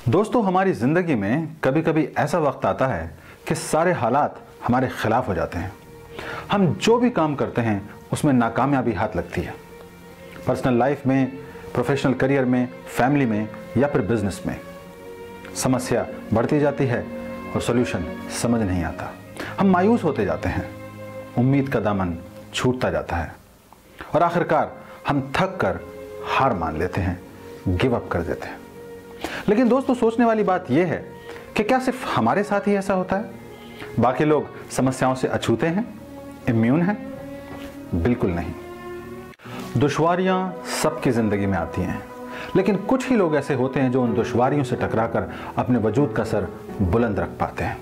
दोस्तों, हमारी ज़िंदगी में कभी कभी ऐसा वक्त आता है कि सारे हालात हमारे खिलाफ हो जाते हैं। हम जो भी काम करते हैं उसमें नाकामयाबी हाथ लगती है। पर्सनल लाइफ में, प्रोफेशनल करियर में, फैमिली में या फिर बिजनेस में समस्या बढ़ती जाती है और सॉल्यूशन समझ नहीं आता। हम मायूस होते जाते हैं, उम्मीद का दामन छूटता जाता है और आखिरकार हम थक कर हार मान लेते हैं, गिव अप कर देते हैं। लेकिन दोस्तों, सोचने वाली बात यह है कि क्या सिर्फ हमारे साथ ही ऐसा होता है? बाकी लोग समस्याओं से अछूते हैं, इम्यून हैं? बिल्कुल नहीं। दुश्वारियां सबकी जिंदगी में आती हैं, लेकिन कुछ ही लोग ऐसे होते हैं जो उन दुश्वारियों से टकराकर अपने वजूद का सर बुलंद रख पाते हैं।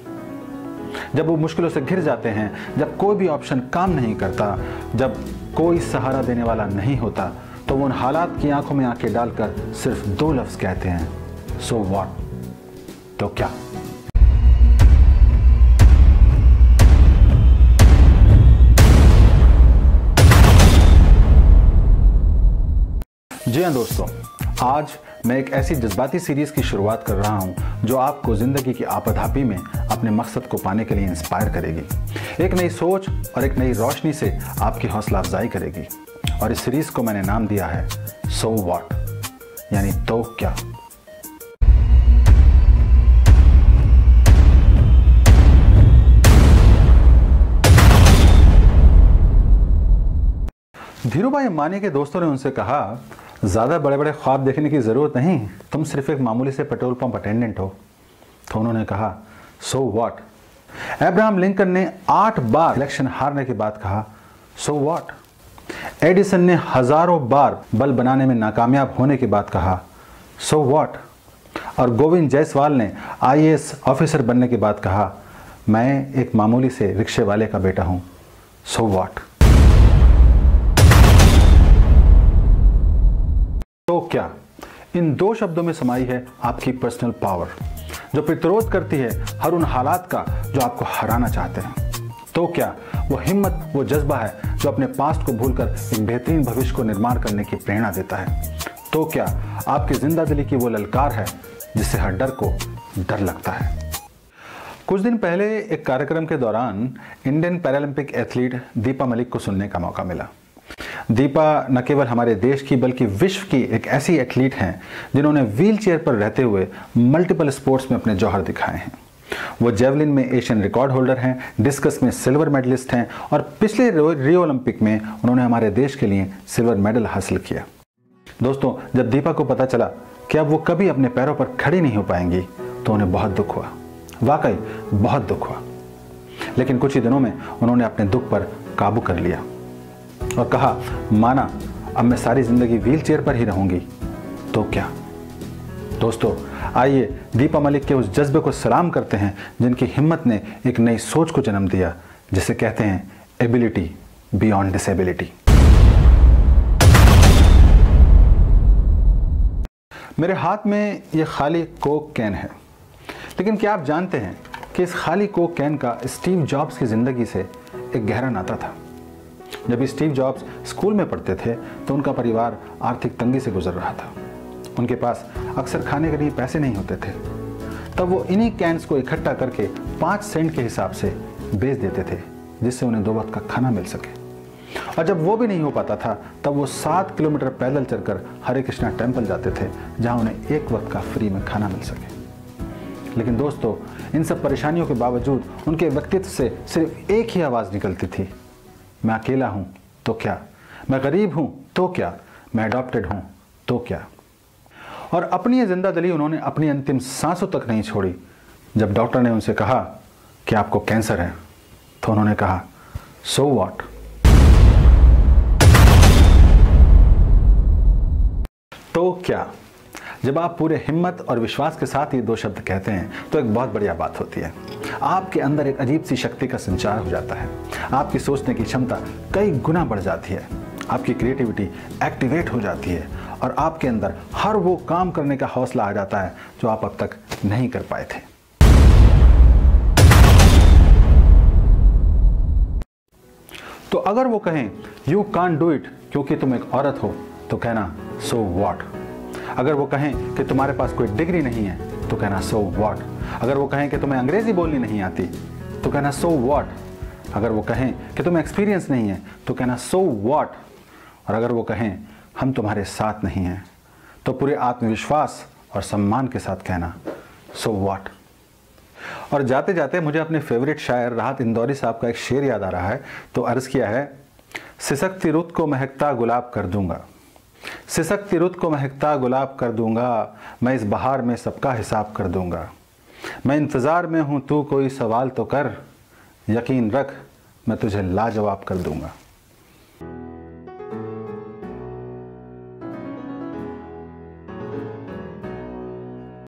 जब वो मुश्किलों से घिर जाते हैं, जब कोई भी ऑप्शन काम नहीं करता, जब कोई सहारा देने वाला नहीं होता, तो वो उन हालात की आंखों में आंखें डालकर सिर्फ दो लफ्ज कहते हैं, सो व्हाट? तो क्या? जी हाँ दोस्तों, आज मैं एक ऐसी जज्बाती सीरीज की शुरुआत कर रहा हूं जो आपको जिंदगी की आपाधापी में अपने मकसद को पाने के लिए इंस्पायर करेगी। एक नई सोच और एक नई रोशनी से आपकी हौसला अफजाई करेगी। और इस सीरीज को मैंने नाम दिया है सो व्हाट, यानी तो क्या। धीरूभाई अंबानी के दोस्तों ने उनसे कहा, ज्यादा बड़े बड़े ख्वाब देखने की जरूरत नहीं, तुम सिर्फ एक मामूली से पेट्रोल पंप अटेंडेंट हो। तो उन्होंने कहा, सो व्हाट? अब्राहम लिंकन ने 8 बार इलेक्शन हारने के बाद कहा, सो व्हाट? एडिसन ने हजारों बार बल्ब बनाने में नाकामयाब होने के बाद कहा, सो व्हाट? और गोविंद जायसवाल ने IAS ऑफिसर बनने के बाद कहा, मैं एक मामूली से रिक्शे वाले का बेटा हूं, सो व्हाट? तो क्या? इन 2 शब्दों में समाई है आपकी पर्सनल पावर, जो प्रतिरोध करती है हर उन हालात का जो आपको हराना चाहते हैं। तो क्या? वो हिम्मत, वो जज्बा है जो अपने पास्ट को भूलकर एक बेहतरीन भविष्य को निर्माण करने की प्रेरणा देता है। तो क्या? आपकी जिंदा दिली की वो ललकार है जिससे हर डर को डर लगता है। कुछ दिन पहले एक कार्यक्रम के दौरान Indian Paralympic athlete Deepa Malik को सुनने का मौका मिला। दीपा न केवल हमारे देश की बल्कि विश्व की एक ऐसी एथलीट हैं जिन्होंने व्हील चेयर पर रहते हुए मल्टीपल स्पोर्ट्स में अपने जौहर दिखाए हैं। वो जेवलिन में एशियन रिकॉर्ड होल्डर हैं, डिस्कस में सिल्वर मेडलिस्ट हैं और पिछले रियो ओलंपिक में उन्होंने हमारे देश के लिए सिल्वर मेडल हासिल किया। दोस्तों, जब दीपा को पता चला कि अब वो कभी अपने पैरों पर खड़ी नहीं हो पाएंगी तो उन्हें बहुत दुख हुआ, वाकई बहुत दुख हुआ। लेकिन कुछ ही दिनों में उन्होंने अपने दुख पर काबू कर लिया और कहा, माना अब मैं सारी जिंदगी व्हील चेयर पर ही रहूंगी तो क्या। दोस्तों, आइए दीपा मलिक के उस जज्बे को सलाम करते हैं जिनकी हिम्मत ने एक नई सोच को जन्म दिया, जिसे कहते हैं एबिलिटी बियॉन्ड डिसेबिलिटी। मेरे हाथ में ये खाली कोक कैन है, लेकिन क्या आप जानते हैं कि इस खाली कोक कैन का स्टीव जॉब्स की जिंदगी से एक गहरा नाता था। जब स्टीव जॉब्स स्कूल में पढ़ते थे तो उनका परिवार आर्थिक तंगी से गुजर रहा था। उनके पास अक्सर खाने के लिए पैसे नहीं होते थे। तब वो इन्हीं कैन्स को इकट्ठा करके 5 सेंट के हिसाब से बेच देते थे, जिससे उन्हें 2 वक्त का खाना मिल सके। और जब वो भी नहीं हो पाता था तब वो 7 किलोमीटर पैदल चलकर हरे कृष्णा टेम्पल जाते थे, जहां उन्हें 1 वक्त का फ्री में खाना मिल सके। लेकिन दोस्तों, इन सब परेशानियों के बावजूद उनके व्यक्तित्व से सिर्फ एक ही आवाज़ निकलती थी, मैं अकेला हूं तो क्या, मैं गरीब हूं तो क्या, मैं अडॉप्टेड हूं तो क्या। और अपनी ये जिंदा दिली उन्होंने अपनी अंतिम सांसों तक नहीं छोड़ी। जब डॉक्टर ने उनसे कहा कि आपको कैंसर है तो उन्होंने कहा, सो व्हाट? तो क्या? जब आप पूरे हिम्मत और विश्वास के साथ ये 2 शब्द कहते हैं तो एक बहुत बढ़िया बात होती है। आपके अंदर एक अजीब सी शक्ति का संचार हो जाता है। आपकी सोचने की क्षमता कई गुना बढ़ जाती है, आपकी क्रिएटिविटी एक्टिवेट हो जाती है और आपके अंदर हर वो काम करने का हौसला आ जाता है जो आप अब तक नहीं कर पाए थे। तो अगर वो कहें यू कांट डू इट क्योंकि तुम एक औरत हो, तो कहना सो व्हाट। अगर वो कहें कि तुम्हारे पास कोई डिग्री नहीं है तो कहना सो व्हाट। अगर वो कहें कि तुम्हें अंग्रेज़ी बोलनी नहीं आती तो कहना सो व्हाट। अगर वो कहें कि तुम्हें एक्सपीरियंस नहीं है तो कहना सो व्हाट। और अगर वो कहें हम तुम्हारे साथ नहीं हैं तो पूरे आत्मविश्वास और सम्मान के साथ कहना सो व्हाट। और जाते जाते मुझे अपने फेवरेट शायर राहत इंदौरी साहब का एक शेर याद आ रहा है, तो अर्ज़ किया है, सिसकती रुत को महकता गुलाब कर दूंगा, सिसकती रुत को महकता गुलाब कर दूंगा, मैं इस बहार में सबका हिसाब कर दूंगा। मैं इंतज़ार में हूँ, तू कोई सवाल तो कर, यकीन रख मैं तुझे लाजवाब कर दूंगा।